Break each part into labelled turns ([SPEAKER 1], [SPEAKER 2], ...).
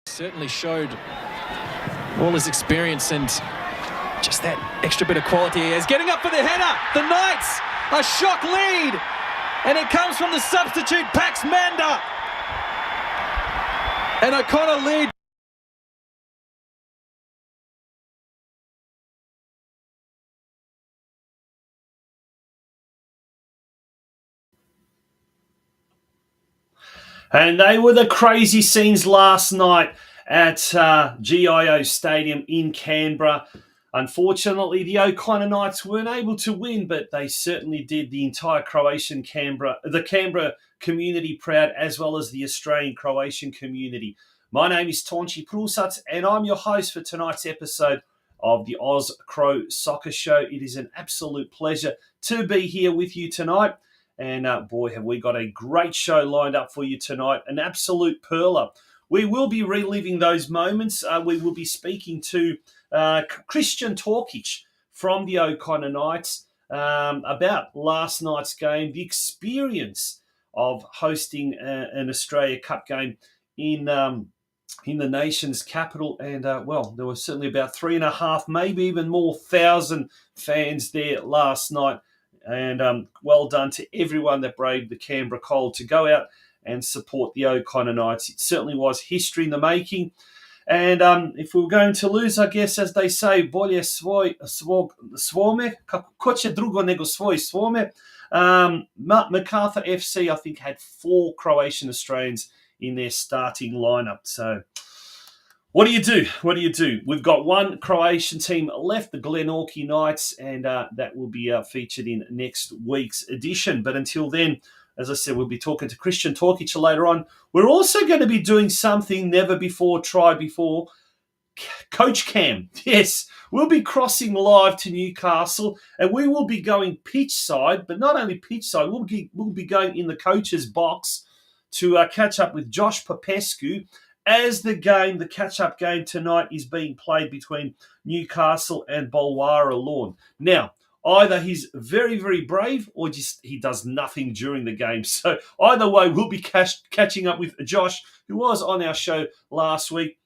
[SPEAKER 1] Certainly showed all his experience and just that extra bit of quality he has. Getting up for the header, the Knights, a shock lead, and it comes from the substitute Pax Manda. An O'Connor lead.
[SPEAKER 2] And they were the crazy scenes last night at GIO Stadium in Canberra. Unfortunately, the O'Connor Knights weren't able to win, but they certainly did the entire the Canberra community proud, as well as the Australian-Croatian community. My name is Tonchi Prusat, and I'm your host for tonight's episode of the OZCRO Soccer Show. It is an absolute pleasure to be here with you tonight. And boy, have we got a great show lined up for you tonight. An absolute perler. We will be reliving those moments. We will be speaking to Christian Torkic from the O'Connor Knights about last night's game, the experience of hosting an Australia Cup game in the nation's capital. And, well, there were certainly about 3.5, maybe even more, 1,000 fans there last night. And well done to everyone that braved the Canberra cold to go out and support the O'Connor Knights. It certainly was history in the making. And if we were going to lose, I guess, as they say, bolje svome, ko će drugo nego svoj svome. MacArthur FC, I think, had 4 Croatian Australians in their starting lineup. So what do you do? What do you do? We've got one Croatian team left, the Glenorchy Knights, and that will be featured in next week's edition. But until then, as I said, we'll be talking to Christian Torkic later on. We're also going to be doing something never before tried before. Coach Cam. Yes, we'll be crossing live to Newcastle, and we will be going pitch side, but not only pitch side, we'll be going in the coach's box to catch up with Josh Popescu, as the catch-up game tonight is being played between Newcastle and Bulwara Lawn. Now, either he's very, very brave or just he does nothing during the game. So either way, we'll be catching up with Josh, who was on our show last week.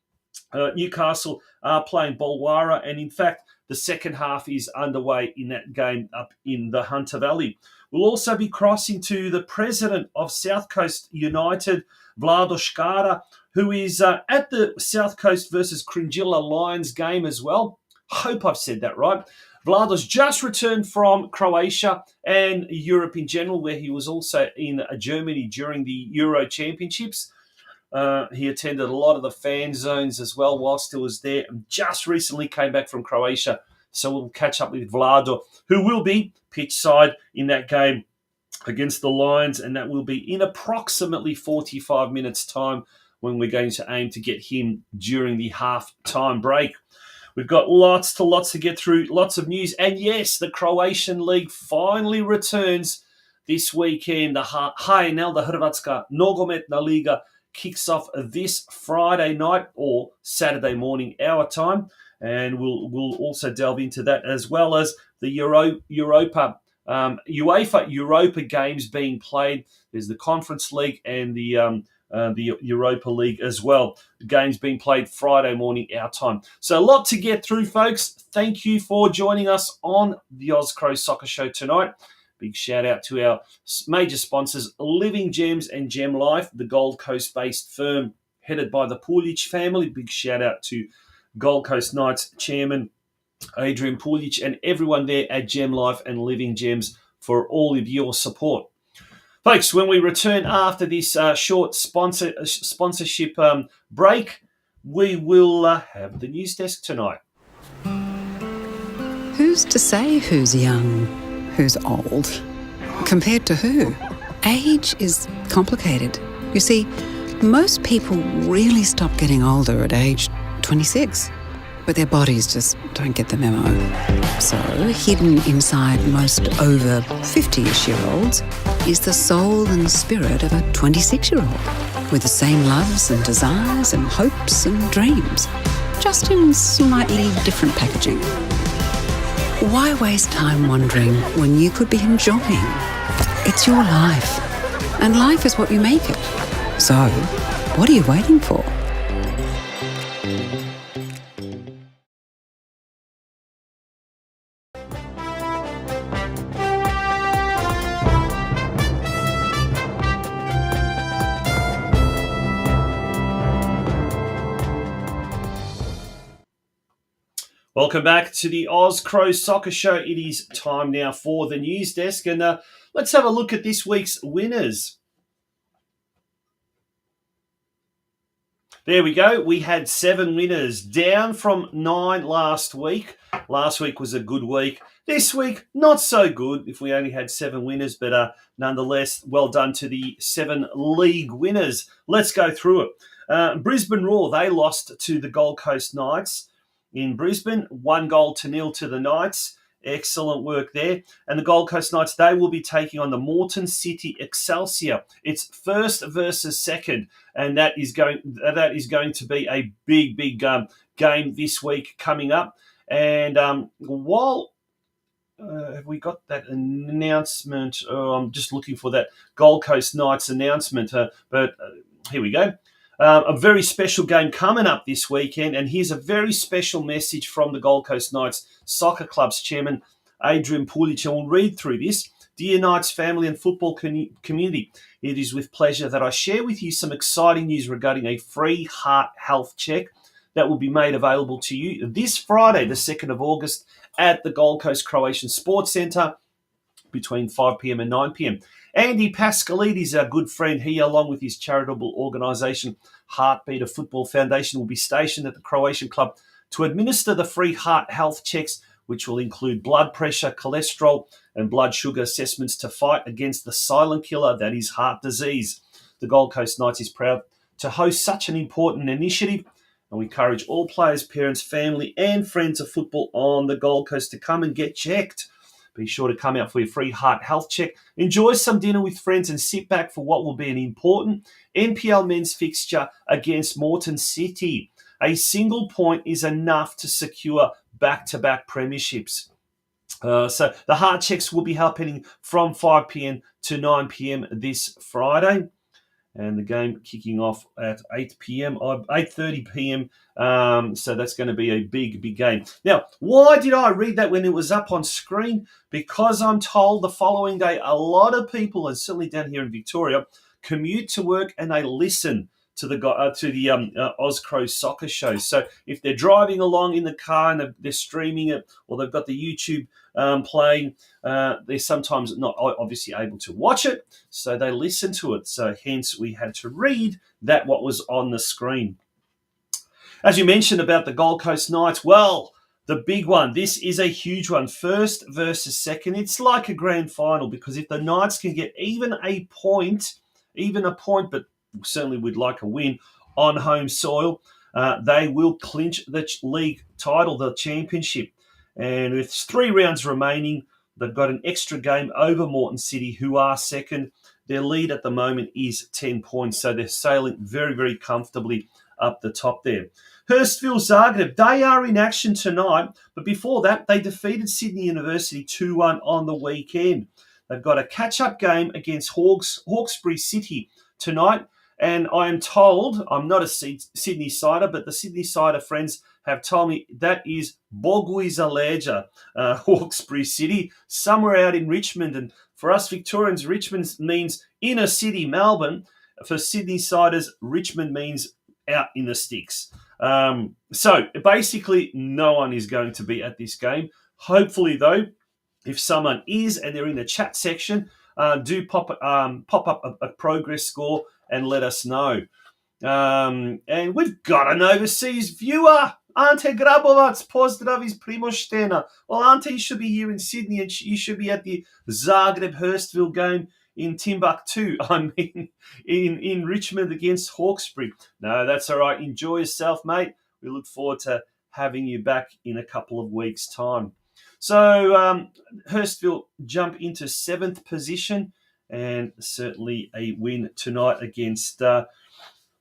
[SPEAKER 2] Newcastle are playing Bulwara, and in fact, the second half is underway in that game up in the Hunter Valley. We'll also be crossing to the president of South Coast United, Vlado Škara, who is at the South Coast versus Cringilla Lions game as well. Hope I've said that right. Vlado's just returned from Croatia and Europe in general, where he was also in Germany during the Euro Championships. He attended a lot of the fan zones as well whilst he was there, and just recently came back from Croatia. So we'll catch up with Vlado, who will be pitch side in that game against the Lions, and that will be in approximately 45 minutes' time, when we're going to aim to get him during the half-time break. We've got lots to get through, lots of news. And yes, the Croatian League finally returns this weekend. The HNL, the Hrvatska Nogometna Liga, kicks off this Friday night or Saturday morning our time. And we'll also delve into that, as well as the UEFA Europa games being played. There's the Conference League and the Europa League as well. The game's being played Friday morning our time. So a lot to get through, folks. Thank you for joining us on the OZCRO Soccer Show tonight. Big shout out to our major sponsors, Living Gems and Gem Life, the Gold Coast-based firm headed by the Pulic family. Big shout out to Gold Coast Knights chairman Adrian Pulic and everyone there at Gem Life and Living Gems for all of your support. Folks, when we return after this short sponsorship break, we will have the news desk tonight.
[SPEAKER 3] Who's to say who's young, who's old? Compared to who? Age is complicated. You see, most people really stop getting older at age 26, but their bodies just don't get the memo. So, hidden inside most over 50-ish-year-olds is the soul and spirit of a 26-year-old with the same loves and desires and hopes and dreams, just in slightly different packaging. Why waste time wondering when you could be enjoying? It's your life, and life is what you make it. So, what are you waiting for?
[SPEAKER 2] Welcome back to the OZCRO Soccer Show. It is time now for the news desk, and let's have a look at this week's winners. There we go. We had 7 winners, down from 9 last week. Last week was a good week. This week, not so good if we only had 7 winners, but nonetheless, well done to the 7 league winners. Let's go through it. Brisbane Roar, they lost to the Gold Coast Knights in Brisbane, 1-0 to the Knights. Excellent work there. And the Gold Coast Knights, they will be taking on the Moreton City Excelsior. It's first versus second, and that is going to be a big game this week coming up. And while have we got that announcement? I'm just looking for that Gold Coast Knights announcement, but here we go. A very special game coming up this weekend, and here's a very special message from the Gold Coast Knights Soccer Club's chairman, Adrian Pulic, and we'll read through this. Dear Knights family and football community, it is with pleasure that I share with you some exciting news regarding a free heart health check that will be made available to you this Friday, the 2nd of August, at the Gold Coast Croatian Sports Centre between 5 p.m. and 9 p.m. Andy Pascalidis, our good friend, he, along with his charitable organisation, Heartbeat, a football foundation, will be stationed at the Croatian club to administer the free heart health checks, which will include blood pressure, cholesterol, and blood sugar assessments to fight against the silent killer that is heart disease. The Gold Coast Knights is proud to host such an important initiative, and we encourage all players, parents, family, and friends of football on the Gold Coast to come and get checked. Be sure to come out for your free heart health check. Enjoy some dinner with friends and sit back for what will be an important NPL men's fixture against Moreton City. A single point is enough to secure back-to-back premierships. So the heart checks will be happening from 5 p.m. to 9 p.m. this Friday. And the game kicking off at 8 p.m., 8:30 p.m. So that's going to be a big game. Now, why did I read that when it was up on screen? Because I'm told the following day, a lot of people, and certainly down here in Victoria, commute to work and they listen to the OZCRO Soccer Show. So if they're driving along in the car and they're streaming it, or they've got the YouTube playing, they're sometimes not obviously able to watch it, so they listen to it. So hence we had to read that what was on the screen. As you mentioned about the Gold Coast Knights, well, the big one, this is a huge one. First versus second. It's like a grand final, because if the Knights can get even a point, but certainly we'd like a win on home soil, they will clinch the league title, the championship. And with 3 rounds remaining, they've got an extra game over Moreton City, who are second. Their lead at the moment is 10 points, so they're sailing very comfortably up the top there. Hurstville Zagreb, they are in action tonight, but before that, they defeated Sydney University 2-1 on the weekend. They've got a catch-up game against Hawkesbury City tonight, and I am told, I'm not a Sydney sider, but the Sydney sider friends have told me that is Boguizaleja, Hawkesbury City, somewhere out in Richmond. And for us Victorians, Richmond means inner city Melbourne. For Sydney siders, Richmond means out in the sticks. So basically, no one is going to be at this game. Hopefully, though, if someone is and they're in the chat section, do pop up a progress score and let us know. And we've got an overseas viewer. Ante Grabovac, pozdrav iz Primoštena. Well, Ante, you should be here in Sydney, and you should be at the Zagreb-Hurstville game in Timbuktu. I mean, in Richmond against Hawkesbury. No, that's all right. Enjoy yourself, mate. We look forward to having you back in a couple of weeks' time. So Hurstville jump into 7th position, and certainly a win tonight against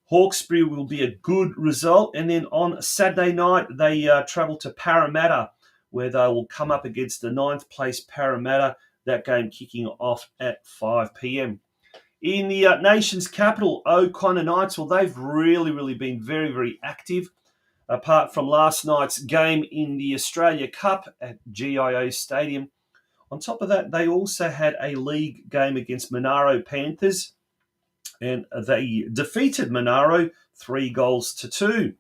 [SPEAKER 2] Hawkesbury will be a good result. And then on Saturday night, they travel to Parramatta, where they will come up against the 9th place Parramatta, that game kicking off at 5 p.m. In the nation's capital, O'Connor Knights, well, they've really been very, very active. Apart from last night's game in the Australia Cup at GIO Stadium. On top of that, they also had a league game against Monaro Panthers, and they defeated Monaro 3-2.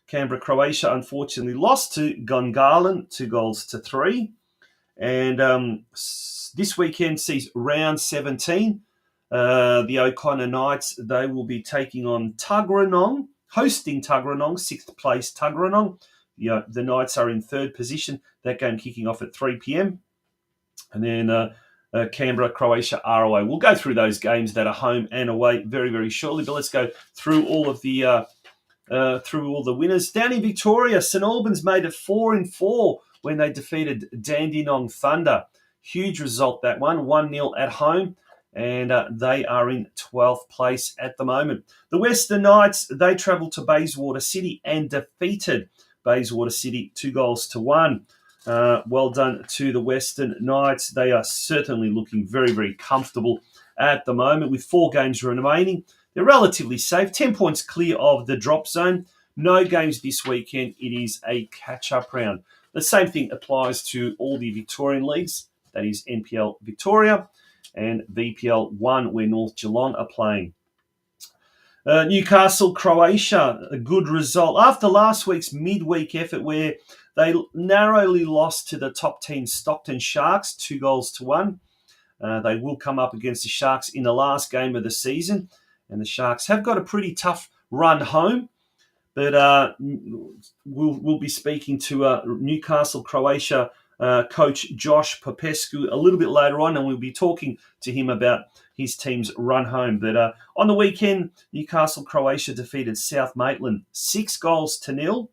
[SPEAKER 2] Canberra, Croatia, unfortunately lost to Gungahlin 2-3. And this weekend sees round 17. The O'Connor Knights, they will be taking on Tuggeranong, hosting Tuggeranong, 6th place Tuggeranong. The Knights are in 3rd position. That game kicking off at 3 p.m. And then Canberra, Croatia, ROA. We'll go through those games that are home and away very, very shortly. But let's go through all of the winners. Down in Victoria, St Albans made it 4-4 when they defeated Dandenong Thunder. Huge result, that one. 1-0 at home. And they are in 12th place at the moment. The Western Knights, they travelled to Bayswater City and defeated Bayswater City 2-1. Well done to the Western Knights. They are certainly looking very, very comfortable at the moment with 4 games remaining. They're relatively safe, 10 points clear of the drop zone. No games this weekend. It is a catch-up round. The same thing applies to all the Victorian leagues. That is NPL Victoria and VPL 1, where North Geelong are playing. Newcastle, Croatia, a good result. After last week's midweek effort where they narrowly lost to the top 10 Stockton Sharks, 2-1. They will come up against the Sharks in the last game of the season. And the Sharks have got a pretty tough run home. But we'll be speaking to Newcastle, Croatia coach Josh Popescu a little bit later on, and we'll be talking to him about his team's run home. But on the weekend, Newcastle, Croatia defeated South Maitland 6-0.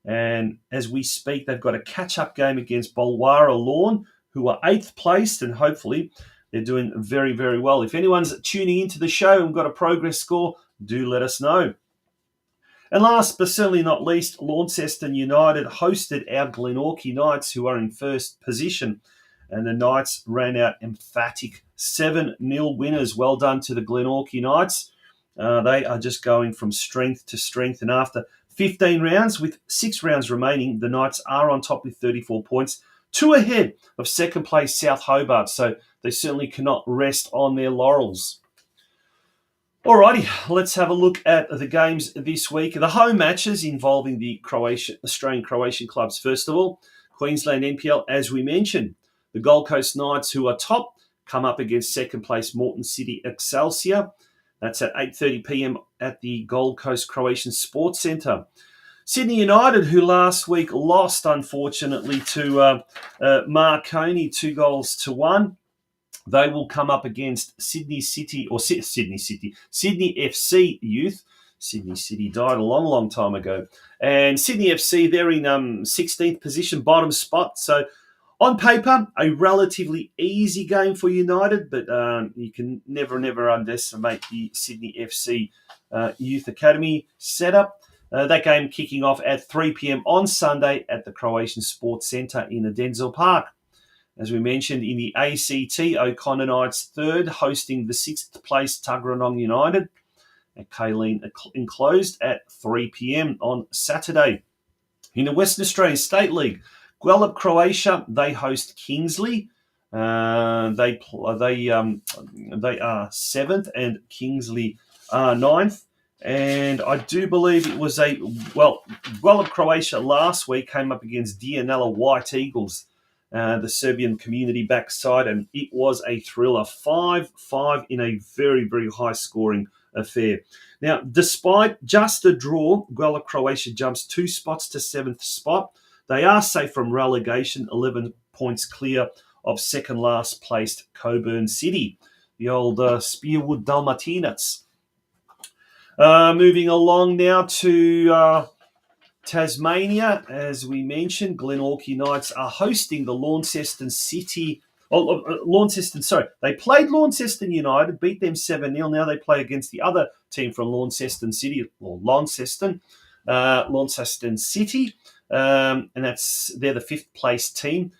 [SPEAKER 2] And as we speak, they've got a catch-up game against Bulwara Lawn, who are 8th placed, and hopefully they're doing very, very well. If anyone's tuning into the show and got a progress score, do let us know. And last but certainly not least, Launceston United hosted our Glenorchy Knights, who are in 1st position. And the Knights ran out emphatic 7-0 winners. Well done to the Glenorchy Knights. They are just going from strength to strength. And after 15 rounds, with 6 rounds remaining, the Knights are on top with 34 points, 2 ahead of 2nd place South Hobart. So they certainly cannot rest on their laurels. Alrighty, let's have a look at the games this week. The home matches involving the Australian Croatian clubs. First of all, Queensland NPL, as we mentioned. The Gold Coast Knights, who are top, come up against 2nd place Moreton City Excelsior. That's at 8:30 p.m. at the Gold Coast Croatian Sports Centre. Sydney United, who last week lost, unfortunately, to Marconi 2-1. They will come up against Sydney FC Youth. Sydney City died a long, long time ago. And Sydney FC, they're in 16th position, bottom spot. So on paper, a relatively easy game for United, but you can never underestimate the Sydney FC Youth Academy setup. That game kicking off at 3 p.m. on Sunday at the Croatian Sports Centre in Denzel Park. As we mentioned, in the ACT, O'Connor Knights 3rd, hosting the 6th place Tuggeranong United at Kaleen Enclosed at 3 p.m. on Saturday. In the Western Australian State League, Guelph, Croatia, they host Kingsley. They are 7th and Kingsley are 9th. And I do believe it was Guelph, Croatia last week came up against Dianella White Eagles. the Serbian community backside, and it was a thriller. 5-5 in a very, very high-scoring affair. Now, despite just a draw, Croatia jumps 2 spots to 7th spot. They are safe from relegation, 11 points clear of second-last placed Coburn City, the old Spearwood Dalmatinas. Moving along now to Tasmania, as we mentioned, Glenorchy Knights are hosting the Launceston City. They played Launceston United, beat them 7-0. Now they play against the other team from Launceston City, or Launceston City, and they're the 5th place team.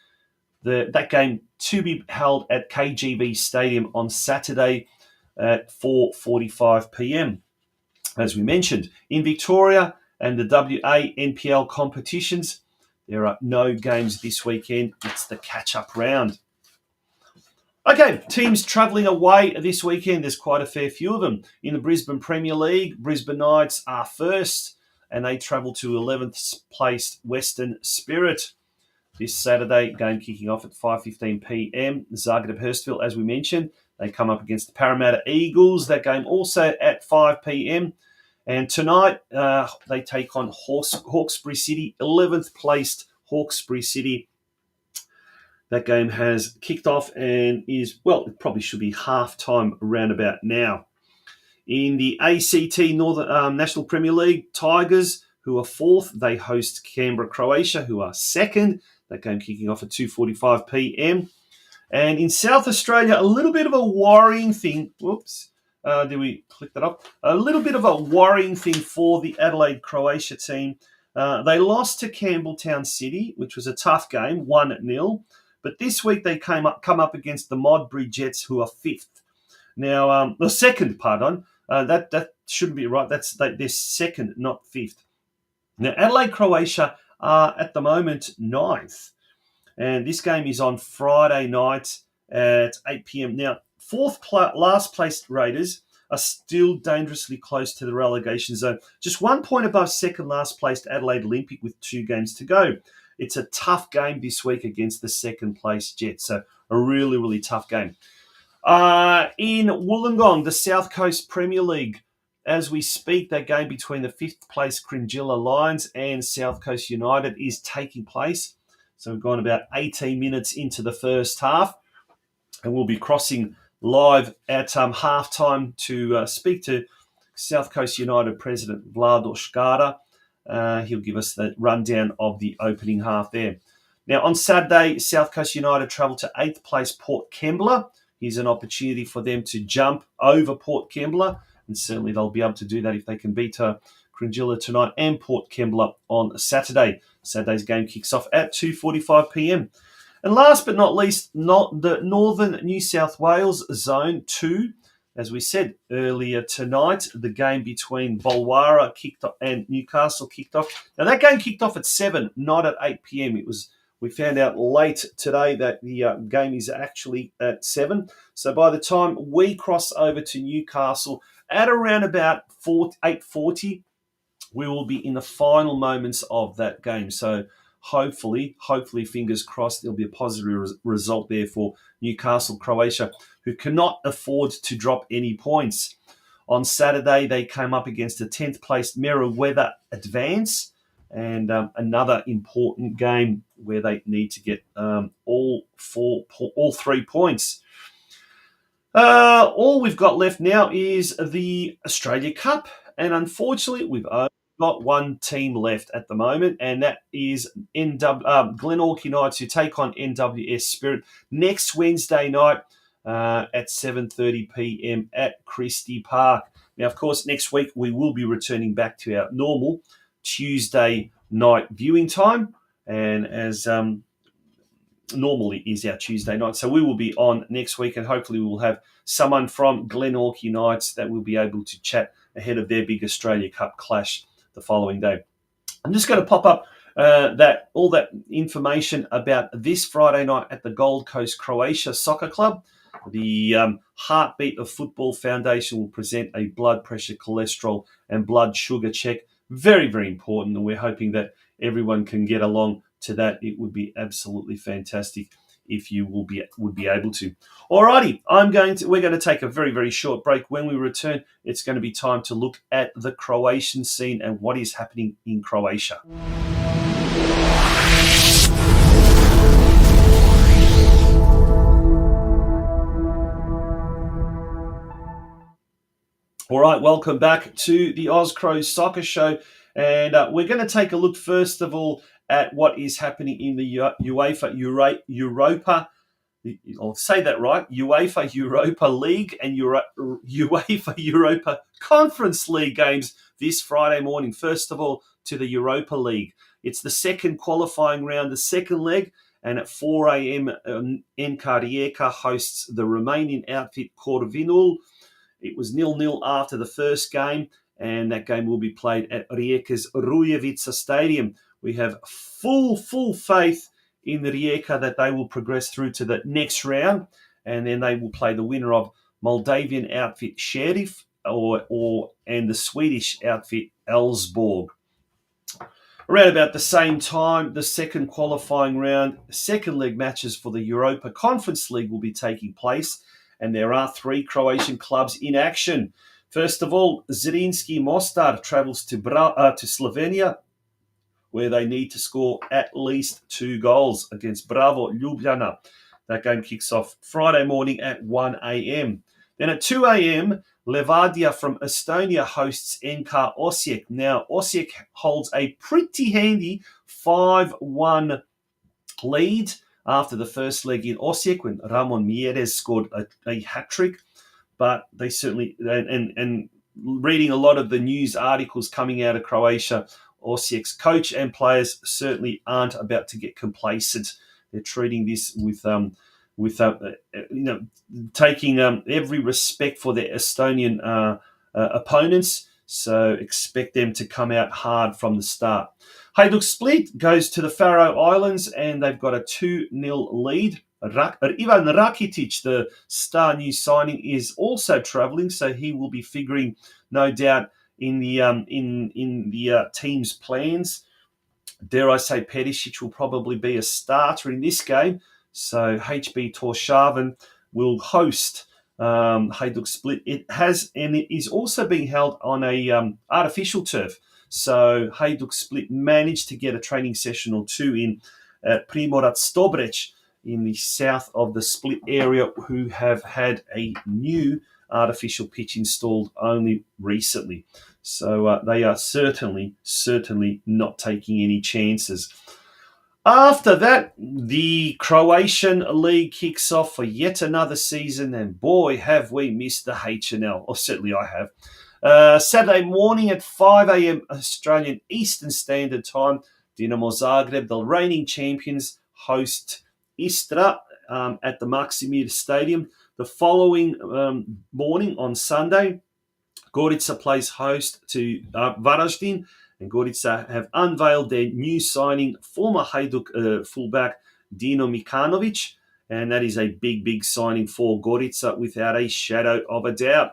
[SPEAKER 2] That game to be held at KGB Stadium on Saturday at 4:45 p.m. As we mentioned, in Victoria and the WA NPL competitions, there are no games this weekend. It's the catch-up round. Okay, teams travelling away this weekend. There's quite a fair few of them. In the Brisbane Premier League, Brisbane Knights are first, and they travel to 11th placed Western Spirit. This Saturday, game kicking off at 5:15 p.m. Zagreb Hurstville, as we mentioned, they come up against the Parramatta Eagles. That game also at 5 p.m. And tonight, they take on Hawkesbury City, 11th placed Hawkesbury City. That game has kicked off and is, well, it probably should be half-time around about now. In the ACT Northern National Premier League, Tigers, who are 4th, they host Canberra, Croatia, who are 2nd. That game kicking off at 2:45 p.m. And in South Australia, a little bit of a worrying thing. Whoops. Did we click that up? A little bit of a worrying thing for the Adelaide Croatia team. They lost to Campbelltown City, which was a tough game, 1-0. But this week they come up against the Modbury Jets, who are 5th. Now, the 2nd, pardon. That shouldn't be right. They're 2nd, not 5th. Now, Adelaide Croatia are at the moment 9th. And this game is on Friday night at 8 p.m. Now, last placed Raiders are still dangerously close to the relegation zone. Just 1 point above second last placed Adelaide Olympic with 2 games to go. It's a tough game this week against the 2nd place Jets. So a really, really tough game. In Wollongong, the South Coast Premier League, as we speak, that game between the 5th place Cringilla Lions and South Coast United is taking place. So we've gone about 18 minutes into the first half, and we'll be crossing live at halftime to speak to South Coast United President Vlado Škara. He'll give us the rundown of the opening half there. Now, on Saturday, South Coast United travel to 8th place Port Kembla. Here's an opportunity for them to jump over Port Kembla, and certainly they'll be able to do that if they can beat Cringilla tonight and Port Kembla on Saturday. Saturday's game kicks off at 2:45 p.m. And last but not least, the Northern New South Wales Zone 2. As we said earlier tonight, the game between Bulwara and Newcastle kicked off. Now, that game kicked off at 7, not at 8 p.m. We found out late today that the game is actually at 7. So by the time we cross over to Newcastle at around about 8:40, we will be in the final moments of that game. So hopefully, fingers crossed, there'll be a positive result there for Newcastle, Croatia, who cannot afford to drop any points. On Saturday, they came up against a 10th placed Merewether Advance, and another important game where they need to get all 3 points. All we've got left now is the Australia Cup, and unfortunately, we've only got one team left at the moment, and that is Glenorchy Knights, who take on NWS Spirit next Wednesday night at 7:30 p.m. at Christie Park. Now, of course, next week we will be returning back to our normal Tuesday night viewing time, and as normally is our Tuesday night. So we will be on next week, and hopefully we will have someone from Glenorchy Knights that will be able to chat ahead of their big Australia Cup clash the following day. I'm just going to pop up all that information about this Friday night at the Gold Coast Croatia Soccer Club. The Heartbeat of Football Foundation will present a blood pressure, cholesterol, and blood sugar check. Very, very important, and we're hoping that everyone can get along to that, it would be absolutely fantastic if you would be able to. Alrighty, we're going to take a very, very short break. When we return, it's going to be time to look at the Croatian scene and what is happening in Croatia. All right, welcome back to the OZCRO Soccer Show. And we're going to take a look, first of all, at what is happening in the UEFA Europa. I'll say that right. UEFA Europa League and UEFA Europa Conference League games this Friday morning. First of all, to the Europa League. It's the second qualifying round, the second leg. And at 4 a.m., NK Rijeka hosts the Romanian outfit Corvinul. It was 0-0 after the first game, and that game will be played at Rijeka's Rujevica Stadium. We have full faith in the Rijeka that they will progress through to the next round, and then they will play the winner of Moldavian outfit Sheriff and the Swedish outfit Elfsborg. Around about the same time, the second qualifying round, second leg matches for the Europa Conference League will be taking place, and there are 3 Croatian clubs in action. First of all, Zrinski Mostar travels to Slovenia, where they need to score at least 2 goals against Bravo Ljubljana. That game kicks off Friday morning at 1 a.m. Then at 2 a.m., Levadia from Estonia hosts NK Osijek. Now, Osijek holds a pretty handy 5-1 lead after the first leg in Osijek when Ramon Mieres scored a hat-trick. But they certainly, and reading a lot of the news articles coming out of Croatia, Osijek's coach and players certainly aren't about to get complacent. They're treating this with taking every respect for their Estonian opponents. So expect them to come out hard from the start. Hajduk Split goes to the Faroe Islands and they've got a 2-0 lead. Ivan Rakitic, the star new signing, is also travelling, so he will be figuring, no doubt, in the team's plans. Dare I say, Perisic will probably be a starter in this game. So HB Torshavn will host Hajduk Split. It is also being held on a artificial turf. So Hajduk Split managed to get a training session or 2 in at Primorac Stobrec in the south of the Split area, who have had a new artificial pitch installed only recently. So they are certainly not taking any chances. After that, the Croatian League kicks off for yet another season, and boy, have we missed the HNL, or certainly I have. Saturday morning at 5 a.m. Australian Eastern Standard Time, Dinamo Zagreb, the reigning champions, host Istra at the Maksimir Stadium. The following morning on Sunday, Gorica plays host to Varaždin, and Gorica have unveiled their new signing, former Hajduk fullback Dino Mikanovic, and that is a big signing for Gorica without a shadow of a doubt.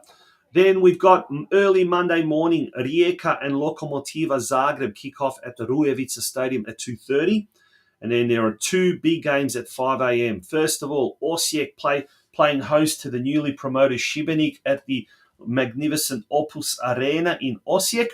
[SPEAKER 2] Then we've got early Monday morning, Rijeka and Lokomotiva Zagreb kick off at the Rujevica Stadium at 2:30. And then there are 2 big games at 5 a.m. First of all, Osijek playing host to the newly promoted Šibenik at the magnificent Opus Arena in Osijek.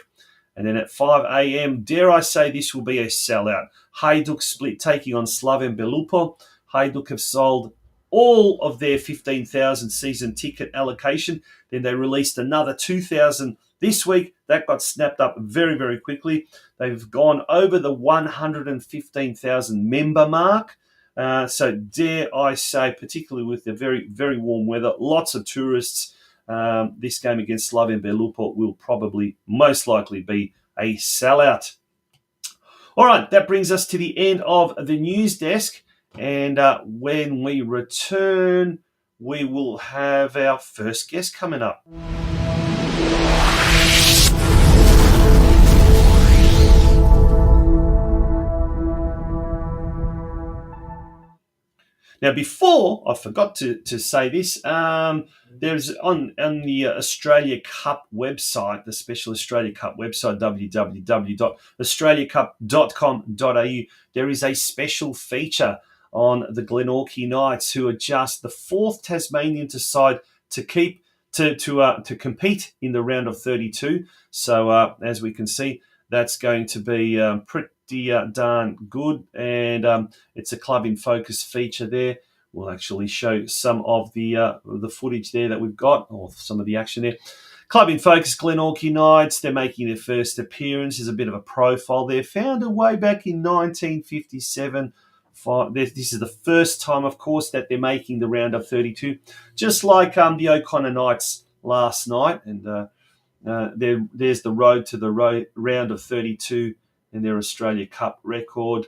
[SPEAKER 2] And then at 5 a.m., dare I say this will be a sellout. Hajduk Split taking on Slaven Belupo. Hajduk have sold all of their 15,000 season ticket allocation. Then they released another 2,000 this week. That got snapped up very, very quickly. They've gone over the 115,000 member mark. So dare I say, particularly with the very, very warm weather, lots of tourists, this game against Slaven Belupo will probably most likely be a sellout. All right, that brings us to the end of the news desk. And when we return, we will have our first guest coming up. Now, before I forgot to say this, there's on the Australia Cup website, the Special Australia Cup website, www.australiacup.com.au. There is a special feature on the Glenorchy Knights, who are just the fourth Tasmanian side to compete in the round of 32. So as we can see, that's going to be pretty darn good, and it's a Club in Focus feature there. We'll actually show some of the footage there that we've got, or some of the action there. Club in Focus, Glenorchy Knights, they're making their first appearance. There's a bit of a profile there. Founded way back in 1957. This is the first time, of course, that they're making the round of 32, just like the O'Connor Knights last night. And there's the road to the round of 32 in their Australia Cup record.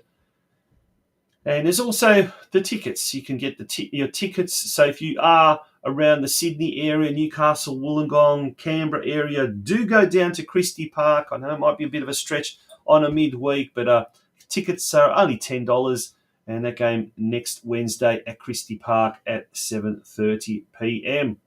[SPEAKER 2] And there's also the tickets. You can get your tickets. So if you are around the Sydney area, Newcastle, Wollongong, Canberra area, do go down to Christie Park. I know it might be a bit of a stretch on a midweek, but tickets are only $10. And that game next Wednesday at Christie Park at 7:30 p.m.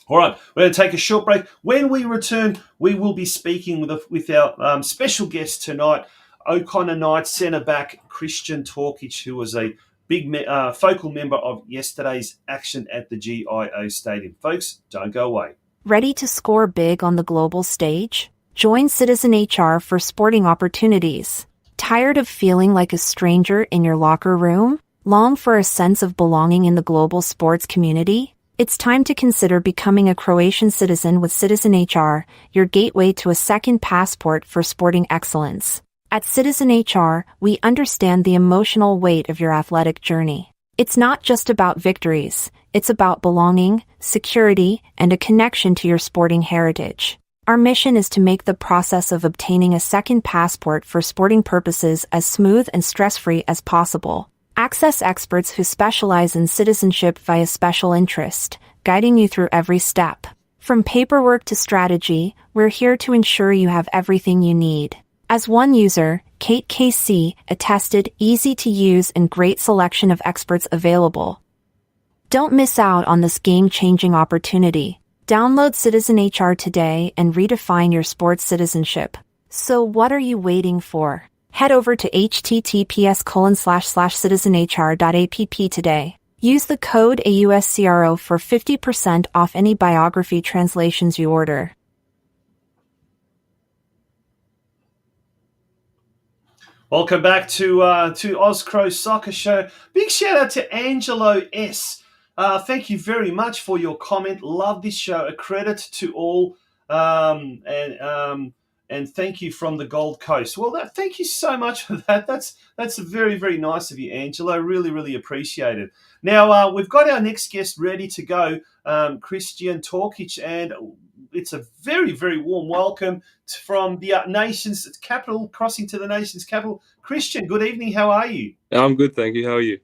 [SPEAKER 2] All right, we're going to take a short break. When we return, we will be speaking with our special guest tonight, O'Connor Knights centre-back Christian Torkic, who was a big focal member of yesterday's action at the GIO Stadium. Folks, don't go away.
[SPEAKER 4] Ready to score big on the global stage? Join Citizen HR for sporting opportunities. Tired of feeling like a stranger in your locker room? Long for a sense of belonging in the global sports community? It's time to consider becoming a Croatian citizen with Citizen HR, your gateway to a second passport for sporting excellence. At Citizen HR, we understand the emotional weight of your athletic journey. It's not just about victories, it's about belonging, security, and a connection to your sporting heritage. Our mission is to make the process of obtaining a second passport for sporting purposes as smooth and stress-free as possible. Access experts who specialize in citizenship via special interest, guiding you through every step. From paperwork to strategy, we're here to ensure you have everything you need. As one user, Kate KC, attested, easy to use and great selection of experts available. Don't miss out on this game-changing opportunity. Download Citizen HR today and redefine your sports citizenship. So what are you waiting for? Head over to https://citizenhr.app today. Use the code AUSCRO for 50% off any biography translations you order.
[SPEAKER 2] Welcome back to OZCRO Soccer Show. Big shout out to Angelo S. Thank you very much for your comment. Love this show. A credit to all. And thank you from the Gold Coast. Well, thank you so much for that. That's very, very nice of you, Angelo. Really, really appreciate it. Now, we've got our next guest ready to go, Christian Torkic, and it's a very, very warm welcome from the nation's capital, crossing to the nation's capital. Christian, good evening. How are you?
[SPEAKER 5] I'm good, thank you. How are you?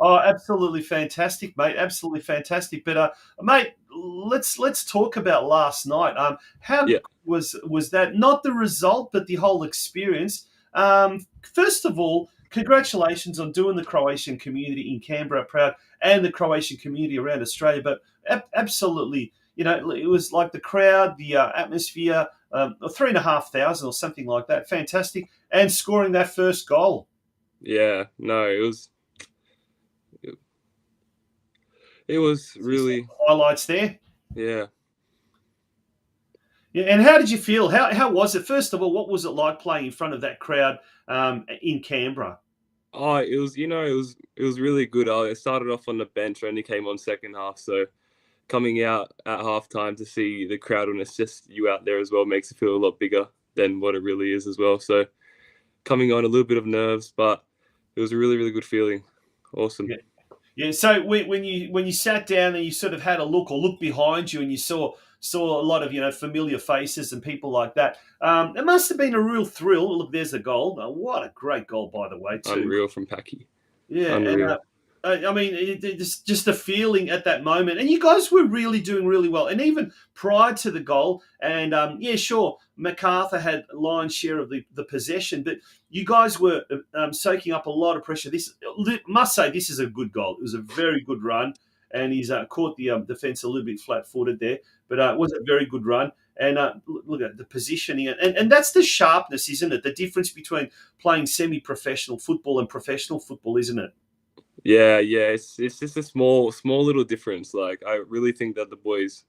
[SPEAKER 2] Oh, absolutely fantastic, mate. Absolutely fantastic. But, mate, let's talk about last night. How was that? Not the result, but the whole experience. First of all, congratulations on doing the Croatian community in Canberra proud and the Croatian community around Australia. But absolutely, it was like the crowd, the atmosphere, 3,500 or something like that. Fantastic. And scoring that first goal.
[SPEAKER 5] Yeah, no, it was really
[SPEAKER 2] highlights there.
[SPEAKER 5] Yeah.
[SPEAKER 2] Yeah, and how did you feel? How was it? First of all, what was it like playing in front of that crowd in Canberra?
[SPEAKER 5] Oh, it was really good. I started off on the bench, only came on second half, so coming out at halftime to see the crowd and it's just you out there as well makes it feel a lot bigger than what it really is as well. So coming on a little bit of nerves, but it was a really, really good feeling. Awesome.
[SPEAKER 2] Yeah. So when you sat down and you sort of had a look behind you and you saw a lot of familiar faces and people like that, it must have been a real thrill. Look, there's the goal. What a great goal, by the way, too.
[SPEAKER 5] Unreal from Packy.
[SPEAKER 2] Yeah.
[SPEAKER 5] Unreal.
[SPEAKER 2] I mean, it's just the feeling at that moment. And you guys were really doing really well. And even prior to the goal, and yeah, sure, MacArthur had lion's share of the possession, but you guys were soaking up a lot of pressure. This must say, this is a good goal. It was a very good run, and he's caught the defence a little bit flat-footed there, but it was a very good run. And look at the positioning, and that's the sharpness, isn't it? The difference between playing semi-professional football and professional football, isn't it?
[SPEAKER 5] Yeah, it's just a small little difference. Like, I really think that the boys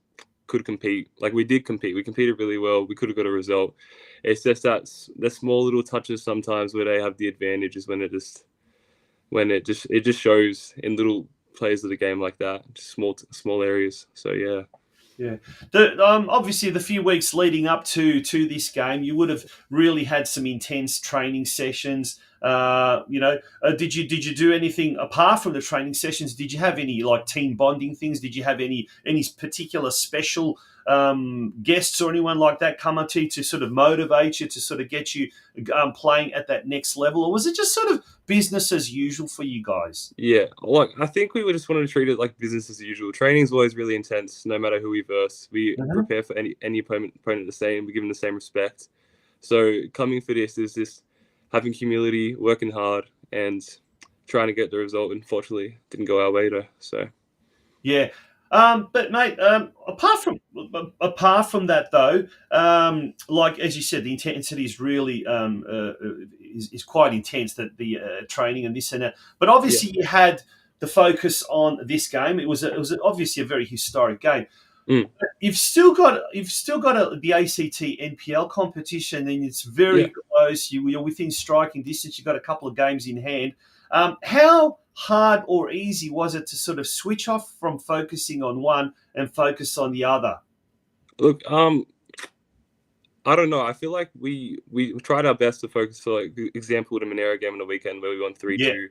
[SPEAKER 5] could compete. Like, we did compete. We competed really well. We could have got a result. It's just that the small little touches sometimes where they have the advantage is when it just shows in little plays of the game like that, just small areas. So yeah.
[SPEAKER 2] Yeah. Obviously, the few weeks leading up to this game, you would have really had some intense training sessions. Did you do anything apart from the training sessions? Did you have any like team bonding things? Did you have any particular special guests or anyone like that come up to you to sort of motivate you, to sort of get you playing at that next level, or was it just sort of business as usual for you guys?
[SPEAKER 5] Yeah, like, I think we just wanted to treat it like business as usual. Training's always really intense, no matter who we verse. We prepare for any opponent the same. We give them the same respect. So coming for this is just having humility, working hard, and trying to get the result. Unfortunately, didn't go our way though. So
[SPEAKER 2] yeah. But mate, apart from that though, like as you said, the intensity is really is quite intense. That the training and this and that. But obviously, you had the focus on this game. It was obviously a very historic game. You've still got the ACT NPL competition, and it's very close. You're within striking distance. You've got a couple of games in hand. How hard or easy was it to sort of switch off from focusing on one and focus on the other?
[SPEAKER 5] Look, I don't know. I feel like we tried our best to focus. For like example, the Monero game on the weekend where we won 3-2.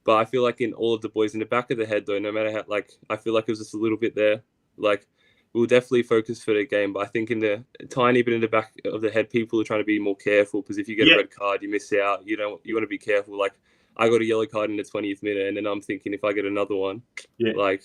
[SPEAKER 5] But I feel like in all of the boys in the back of the head though, no matter how, like, I feel like it was just a little bit there. Like, we'll definitely focus for the game, but I think in the tiny bit in the back of the head, people are trying to be more careful, because if you get a red card, you miss out. You want to be careful. Like, I got a yellow card in the 20th minute, and then I'm thinking if I get another one, like,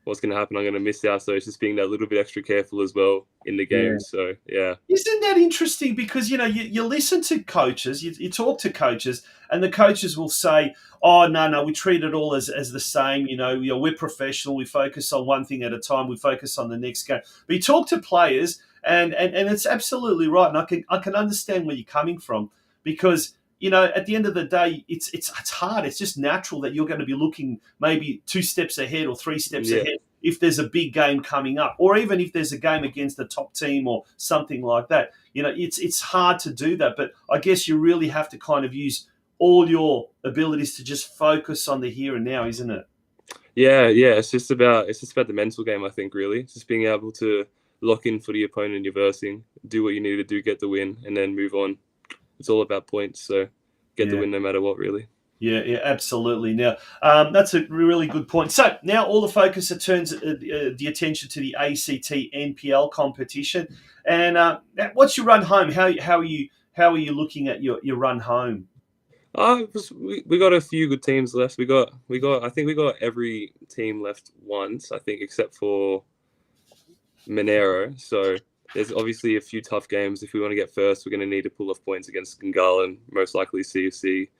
[SPEAKER 5] what's going to happen? I'm going to miss out. So it's just being that little bit extra careful as well in the game. So yeah.
[SPEAKER 2] Isn't that interesting? Because you listen to coaches, you talk to coaches, and the coaches will say, "Oh no, we treat it all as the same. We're professional. We focus on one thing at a time. We focus on the next game." But you talk to players, and it's absolutely right. And I can understand where you're coming from, because at the end of the day, it's hard. It's just natural that you're going to be looking maybe 2 steps ahead or 3 steps ahead if there's a big game coming up, or even if there's a game against the top team or something like that. It's hard to do that. But I guess you really have to kind of use all your abilities to just focus on the here and now, isn't it?
[SPEAKER 5] Yeah. It's just about the mental game, I think, really. It's just being able to lock in for the opponent you're versing, do what you need to do, get the win, and then move on. It's all about points, so get the win no matter what, really. Yeah,
[SPEAKER 2] absolutely. Now, that's a really good point. So now all the focus turns the attention to the ACT NPL competition. And what's your run home? How are you looking at your run home?
[SPEAKER 5] We got a few good teams left. I think we got every team left once, I think, except for Monero. So there's obviously a few tough games. If we want to get first, we're going to need to pull off points against Gangala and most likely CFC.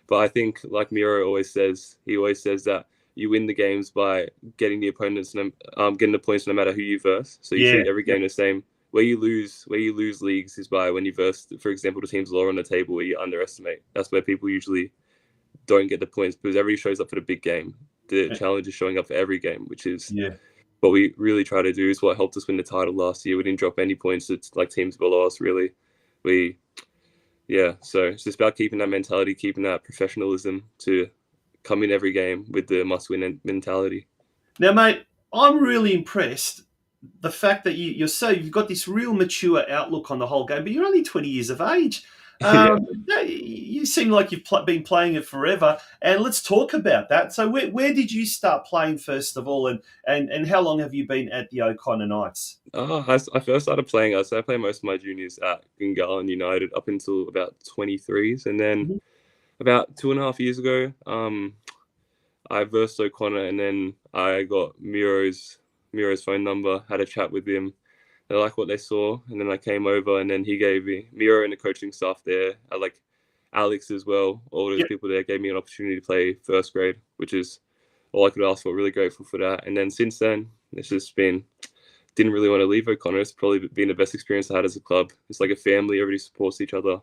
[SPEAKER 5] But I think, like Miro always says, that you win the games by getting the opponents, getting the points no matter who you verse. So you treat every game the same. Where you lose leagues is by when you verse, for example, the teams lower on the table where you underestimate. That's where people usually don't get the points, because everybody shows up for the big game. The challenge is showing up for every game, which is what we really try to do. Is what helped us win the title last year. We didn't drop any points. It's like teams below us, really. So it's just about keeping that mentality, keeping that professionalism to come in every game with the must-win mentality.
[SPEAKER 2] Now, mate, I'm really impressed. The fact that you've got this real mature outlook on the whole game, but you're only 20 years of age. You seem like you've been playing it forever. And let's talk about that. So where did you start playing first of all, and how long have you been at the O'Connor Knights?
[SPEAKER 5] I first started playing. I played most of my juniors at Gungahlin United up until about 23s, and then about 2.5 years ago, I versed O'Connor, and then I got Miro's phone number, had a chat with him. They liked what they saw, and then I came over, and then he gave me Miro and the coaching staff there. I like Alex as well. All those people there gave me an opportunity to play first grade, which is all I could ask for. Really grateful for that. And then since then, it's just been, didn't really want to leave O'Connor. It's probably been the best experience I had as a club. It's like a family. Everybody supports each other.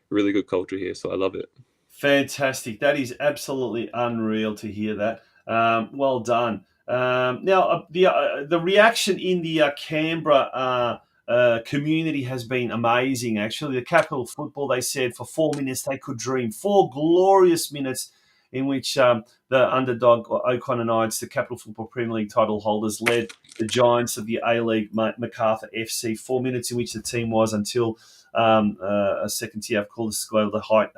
[SPEAKER 5] Really good culture here, so I love it.
[SPEAKER 2] Fantastic. That is absolutely unreal to hear that. Well done. Now, the reaction in the Canberra community has been amazing, actually. The Capital Football, they said for 4 minutes they could dream. 4 glorious minutes in which the underdog O'Connor Knights, the Capital Football Premier League title holders, led the Giants of the A-League, Macarthur FC. 4 minutes in which the team was until a second tier, I've called the scale the height.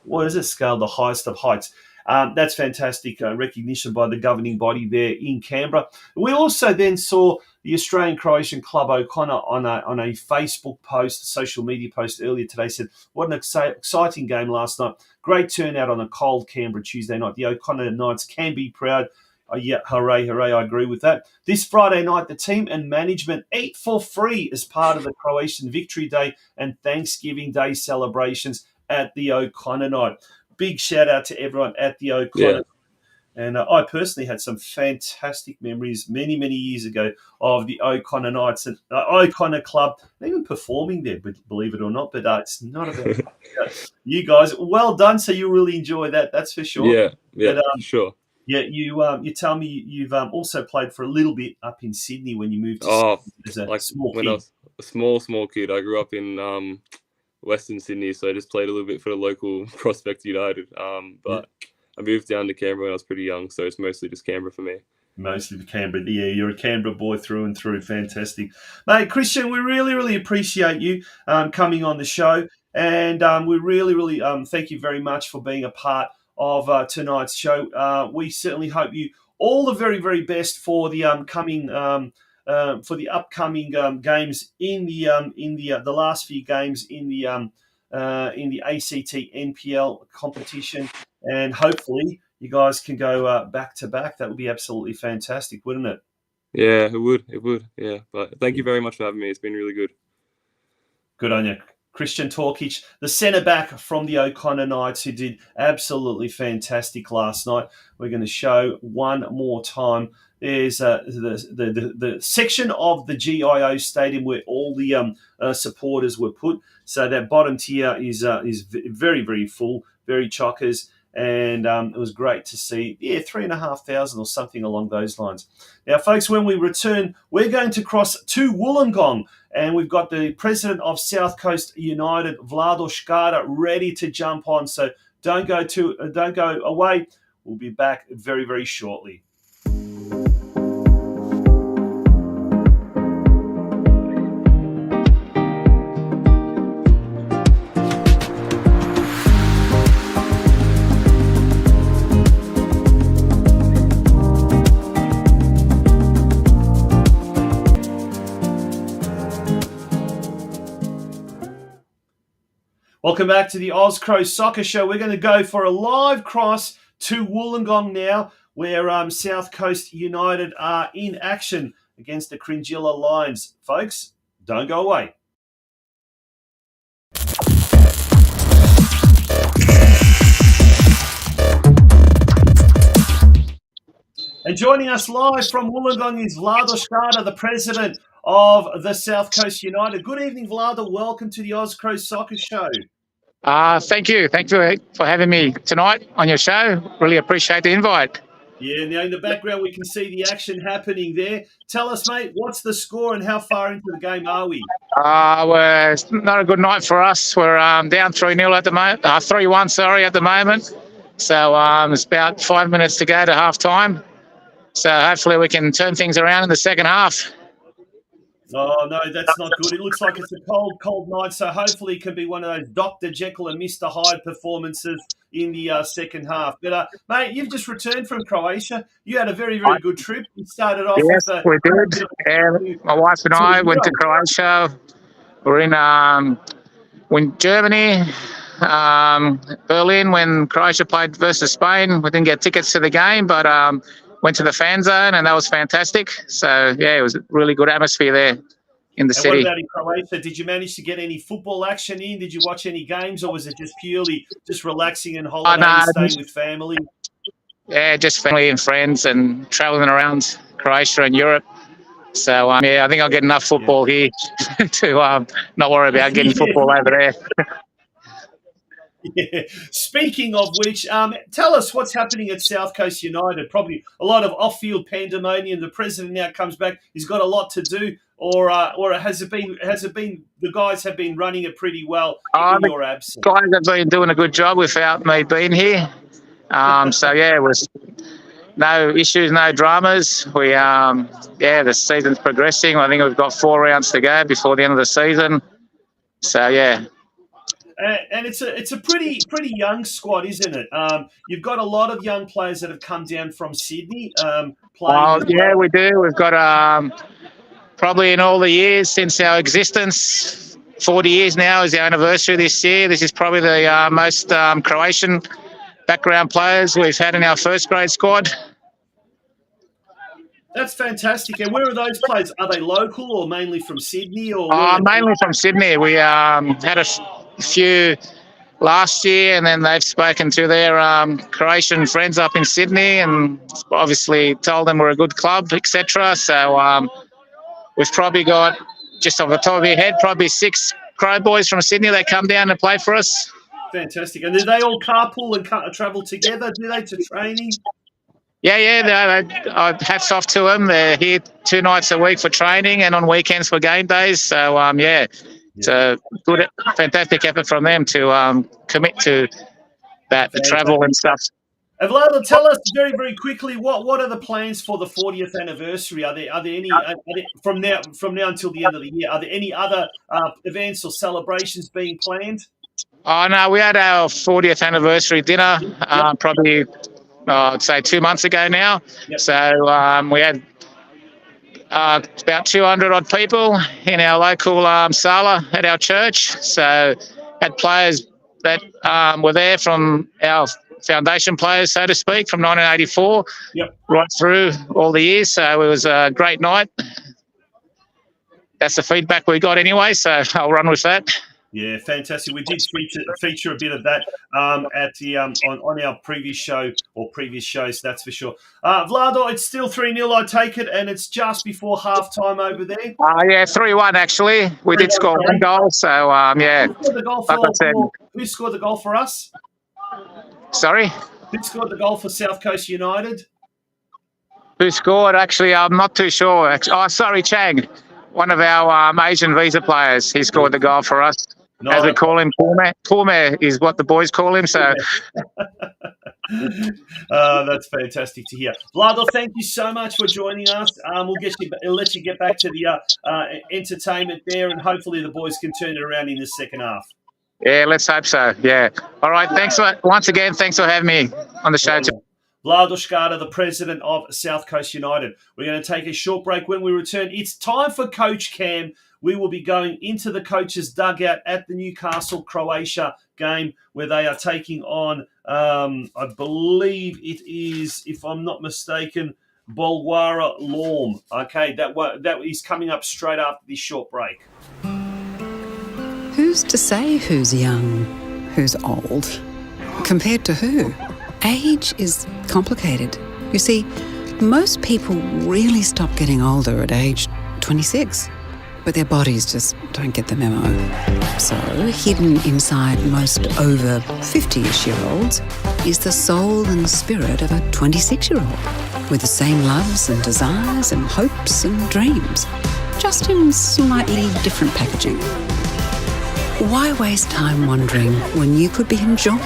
[SPEAKER 2] What is it? Scale the highest of heights. That's fantastic recognition by the governing body there in Canberra. We also then saw the Australian Croatian Club O'Connor on a Facebook post, a social media post earlier today, said, what an exciting game last night. Great turnout on a cold Canberra Tuesday night. The O'Connor Knights can be proud. Yeah, hooray, hooray, I agree with that. This Friday night, the team and management eat for free as part of the Croatian Victory Day and Thanksgiving Day celebrations at the O'Connor Night. Big shout out to everyone at the O'Connor. Yeah. And I personally had some fantastic memories many, many years ago of the O'Connor Knights and O'Connor Club, even performing there, believe it or not. But it's not about you guys. Well done. So you really enjoy that. That's for sure.
[SPEAKER 5] Yeah, but, sure.
[SPEAKER 2] Yeah, you tell me you've also played for a little bit up in Sydney when you moved to Sydney as a small kid.
[SPEAKER 5] I was a small kid. I grew up in Western Sydney, so I just played a little bit for the local Prospect United. But I moved down to Canberra when I was pretty young, so it's mostly just Canberra for me.
[SPEAKER 2] Mostly Canberra. Yeah, you're a Canberra boy through and through. Fantastic. Mate, Christian, we really, really appreciate you coming on the show. And we really, really thank you very much for being a part of tonight's show. We certainly hope you all the very, very best for the upcoming games in the last few games in the ACT NPL competition, and hopefully you guys can go back to back. That would be absolutely fantastic, wouldn't it?
[SPEAKER 5] Yeah, it would. Yeah, but thank you very much for having me. It's been really good.
[SPEAKER 2] Good on you. Christian Torkic, the centre-back from the O'Connor Knights, who did absolutely fantastic last night. We're going to show one more time. There's the section of the GIO Stadium where all the supporters were put. So that bottom tier is very, very full, very chockers. And it was great to see, 3,500 or something along those lines. Now, folks, when we return, we're going to cross to Wollongong, and we've got the president of South Coast United, Vlado Škara, ready to jump on. So don't go away. We'll be back very, very shortly. Welcome back to the OZCRO Soccer Show. We're going to go for a live cross to Wollongong now, where South Coast United are in action against the Cringilla Lions. Folks, don't go away. And joining us live from Wollongong is Vlado Škara, the president of the South Coast United. Good evening, Vlado. Welcome to the OZCRO Soccer Show.
[SPEAKER 6] Thank you. Thank you for having me tonight on your show. Really appreciate the invite.
[SPEAKER 2] Yeah, now in the background we can see the action happening there. Tell us, mate, what's the score and how far into the game are we?
[SPEAKER 6] It's not a good night for us. We're down 3-0 at the moment. 3-1, sorry, at the moment. So it's about 5 minutes to go to half time. So hopefully we can turn things around in the second half.
[SPEAKER 2] Oh, no, that's not good. It looks like it's a cold, cold night, so hopefully it can be one of those Dr. Jekyll and Mr. Hyde performances in the second half. But, mate, you've just returned from Croatia. You had a very, very good trip. You started off
[SPEAKER 6] yes,
[SPEAKER 2] with...
[SPEAKER 6] we did. My wife and I went to Croatia. We're in Germany, Berlin when Croatia played versus Spain. We didn't get tickets to the game, but went to the fan zone, and that was fantastic. So, yeah, it was a really good atmosphere there in the
[SPEAKER 2] And what
[SPEAKER 6] city.
[SPEAKER 2] about in Croatia? Did you manage to get any football action in? Did you watch any games, or was it just purely just relaxing and holidaying,
[SPEAKER 6] No,
[SPEAKER 2] staying with family?
[SPEAKER 6] yeah, just family and friends and traveling around Croatia and Europe. So, yeah, I think I'll get enough football here to not worry about getting football over there.
[SPEAKER 2] Yeah. Speaking of which, tell us what's happening at South Coast United. Probably a lot of off-field pandemonium. The president now comes back. He's got a lot to do, or has it been? Has it been? The guys have been running it pretty well in
[SPEAKER 6] The
[SPEAKER 2] your absence.
[SPEAKER 6] guys have been doing a good job without me being here. So, yeah, it was no issues, no dramas. The season's progressing. I think we've got 4 rounds to go before the end of the season. So, yeah.
[SPEAKER 2] And it's a pretty young squad, isn't it? You've got a lot of young players that have come down from Sydney playing as
[SPEAKER 6] Yeah,
[SPEAKER 2] well.
[SPEAKER 6] we do. We've got probably in all the years since our existence, 40 years now is the anniversary this year. This is probably the most Croatian background players we've had in our first grade squad.
[SPEAKER 2] That's fantastic. And where are those players? Are they local or mainly from Sydney, or where are they?
[SPEAKER 6] Mainly from Sydney. We had a few last year, and then they've spoken to their Croatian friends up in Sydney and obviously told them we're a good club, etc. So we've probably got, just off the top of your head, probably 6 Crow boys from Sydney that come down and play for us.
[SPEAKER 2] Fantastic. And do they all carpool and travel together, do they, to training?
[SPEAKER 6] Yeah. Hats off to them. They're here 2 nights a week for training and on weekends for game days. So, it's a good, fantastic effort from them to commit to that, the travel and stuff.
[SPEAKER 2] Vlado, tell us very, very quickly what are the plans for the 40th anniversary? Are there any from now until the end of the year? Are there any other events or celebrations being planned?
[SPEAKER 6] Oh no, we had our 40th anniversary dinner probably I'd say 2 months ago now.
[SPEAKER 2] Yep.
[SPEAKER 6] So we had about 200 odd people in our local sala at our church. So had players that were there from our foundation players, so to speak, from 1984 right through all the years. So it was a great night. That's the feedback we got anyway, so I'll run with that.
[SPEAKER 2] Yeah, fantastic. We did feature a bit of that at the on our previous show or previous shows, that's for sure. Vlado, it's still 3-0, I take it, and it's just before halftime over there.
[SPEAKER 6] Yeah, 3-1 actually. We did score 1 goal, so yeah.
[SPEAKER 2] Who scored the goal
[SPEAKER 6] like I said,
[SPEAKER 2] who scored the goal for us?
[SPEAKER 6] Sorry?
[SPEAKER 2] Who scored the goal for South Coast United?
[SPEAKER 6] Who scored? Actually, I'm not too sure. Sorry, Chang. One of our Asian visa players. He scored the goal for us. No, as we call him, Purme is what the boys call him. So,
[SPEAKER 2] that's fantastic to hear. Vlado, thank you so much for joining us. We'll let you get back to the entertainment there, and hopefully the boys can turn it around in the second half.
[SPEAKER 6] Yeah, let's hope so. Yeah. All right. Thanks once again. Thanks for having me on the show.
[SPEAKER 2] Vlado OZCRO, the president of South Coast United. We're going to take a short break. When we return, it's time for Coach Cam. We will be going into the coach's dugout at the Newcastle-Croatia game where they are taking on, I believe it is, if I'm not mistaken, Bulwara Lorm. Okay, that is coming up straight after this short break.
[SPEAKER 3] Who's to say who's young, who's old? Compared to who? Age is complicated. You see, most people really stop getting older at age 26, but their bodies just don't get the memo. So, hidden inside most over 50-ish-year-olds is the soul and spirit of a 26-year-old with the same loves and desires and hopes and dreams, just in slightly different packaging. Why waste time wondering when you could be enjoying?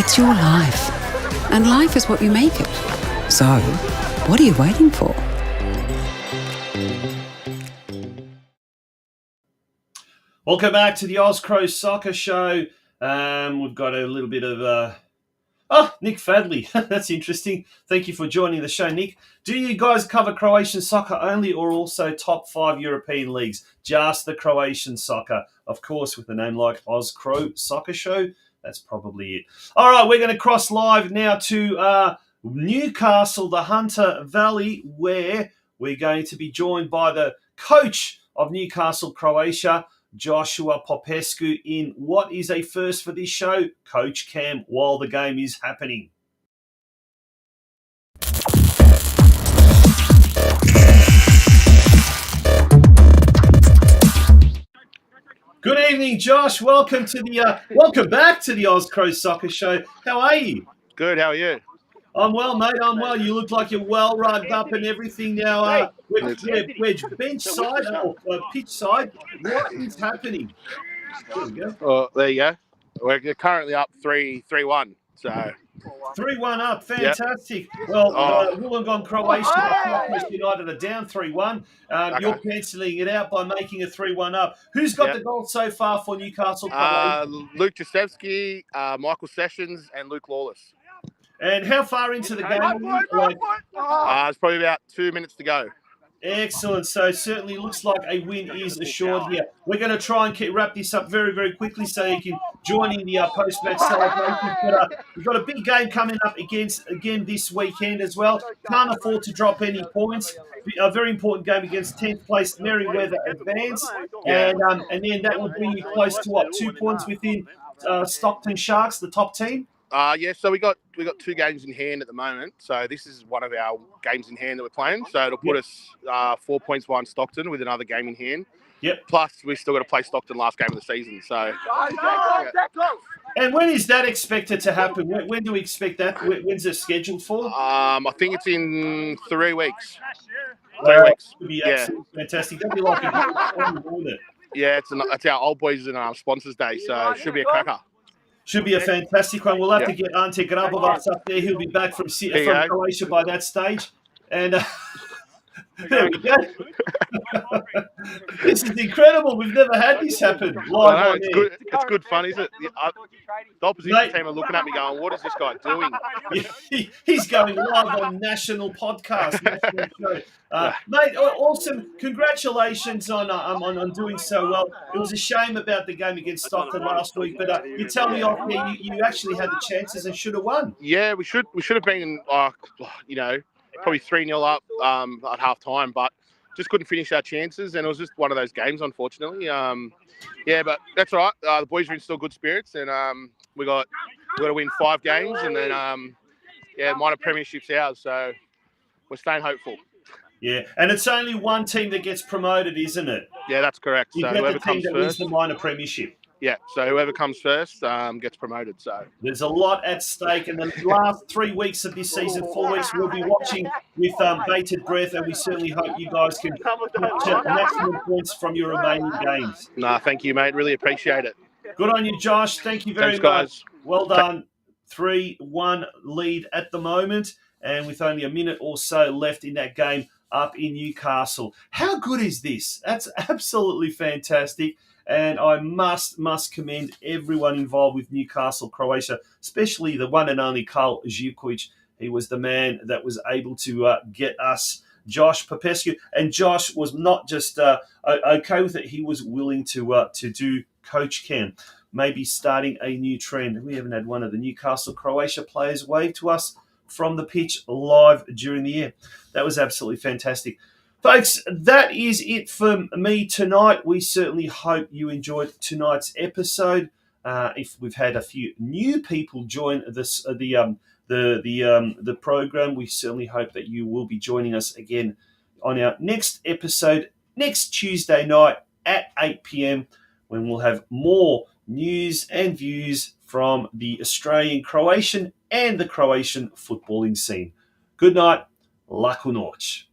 [SPEAKER 3] It's your life, and life is what you make it. So, what are you waiting for?
[SPEAKER 2] Welcome back to the OZCRO Soccer Show. We've got a little bit of Oh, Nick Fadley. That's interesting. Thank you for joining the show, Nick. Do you guys cover Croatian soccer only or also top 5 European leagues? Just the Croatian soccer. Of course, with a name like OZCRO Soccer Show, that's probably it. All right, we're going to cross live now to Newcastle, the Hunter Valley, where we're going to be joined by the coach of Newcastle, Croatia, Joshua Popescu, in what is a first for this show, Coach Cam, while the game is happening. Good evening, Josh. Welcome to the welcome back to the OZCRO Soccer Show. How are you?
[SPEAKER 7] Good. How are you?
[SPEAKER 2] I'm well, mate. I'm well. You look like you're well rugged up and everything now. We're bench side or pitch side. What is happening? There we go.
[SPEAKER 7] Oh, there you go. We're currently up 3-1. So
[SPEAKER 2] 3-1 up, fantastic. Yep. Well, Wollongong Croatia United are down 3-1. You're cancelling it out by making a 3-1 up. Who's got the goal so far for Newcastle Croatia?
[SPEAKER 7] Luke Jasewski, Michael Sessions, and Luke Lawless.
[SPEAKER 2] And how far into the game?
[SPEAKER 7] It's probably about 2 minutes to go.
[SPEAKER 2] Excellent. So certainly looks like a win is assured here. We're going to try and wrap this up very, very quickly so you can join in the post-match celebration. But we've got a big game coming up again this weekend as well. Can't afford to drop any points. A very important game against 10th place Merryweather Advance. And then that will bring you close to, 2 points within Stockton Sharks, the top team?
[SPEAKER 7] So we got 2 games in hand at the moment. So this is one of our games in hand that we're playing. So it'll put us 4 points behind Stockton with another game in hand.
[SPEAKER 2] Yep.
[SPEAKER 7] Plus we still got to play Stockton last game of the season. So.
[SPEAKER 2] And when is that expected to happen? When do we expect that? When's it scheduled for?
[SPEAKER 7] I think it's in 3 weeks. 3 weeks.
[SPEAKER 2] Would be absolutely fantastic. That'd be like a good.
[SPEAKER 7] Yeah, it's our old boys and sponsors day, so it should be a cracker.
[SPEAKER 2] Should be a fantastic one. We'll have to get Ante Grabovac up there. He'll be back from Croatia by that stage. And there we go. This is incredible. We've never had this happen live on
[SPEAKER 7] it's
[SPEAKER 2] air.
[SPEAKER 7] It's good fun, isn't it? The opposition team are looking at me going, what is this guy doing?
[SPEAKER 2] He's going live on national podcast. Mate, awesome. Congratulations on doing so well. It was a shame about the game against Stockton last week, but you tell me off there, you actually had the chances and should have won.
[SPEAKER 7] Yeah, we should have been, probably 3-0 up at half time, but just couldn't finish our chances, and it was just one of those games, unfortunately. But that's all right. The boys are in still good spirits, and we got to win 5 games, and then minor premiership's ours, so we're staying hopeful.
[SPEAKER 2] Yeah, and it's only one team that gets promoted, isn't it?
[SPEAKER 7] Yeah, that's correct.
[SPEAKER 2] You
[SPEAKER 7] so
[SPEAKER 2] get
[SPEAKER 7] whoever
[SPEAKER 2] the team
[SPEAKER 7] comes
[SPEAKER 2] that
[SPEAKER 7] first,
[SPEAKER 2] wins the minor premiership.
[SPEAKER 7] Yeah, so whoever comes first gets promoted. So
[SPEAKER 2] there's a lot at stake, and the last 3 weeks of this season, 4 weeks, we'll be watching with bated breath, and we certainly hope you guys can capture maximum points from your remaining games.
[SPEAKER 7] Thank you, mate. Really appreciate it.
[SPEAKER 2] Good on you, Josh. Thank you very
[SPEAKER 7] Thanks,
[SPEAKER 2] much.
[SPEAKER 7] Guys.
[SPEAKER 2] Well done. 3-1 lead at the moment, and with only a minute or so left in that game up in Newcastle. How good is this? That's absolutely fantastic. And I must commend everyone involved with Newcastle, Croatia, especially the one and only Karl Živković. He was the man that was able to get us Josh Popescu. And Josh was not just okay with it. He was willing to do Coach Cam, maybe starting a new trend. We haven't had one of the Newcastle, Croatia players wave to us from the pitch live during the year. That was absolutely fantastic. Folks, that is it for me tonight. We certainly hope you enjoyed tonight's episode. If we've had a few new people join the program, we certainly hope that you will be joining us again on our next episode next Tuesday night at 8 p.m. when we'll have more news and views from the Australian, Croatian, and the Croatian footballing scene. Good night. Laku noć.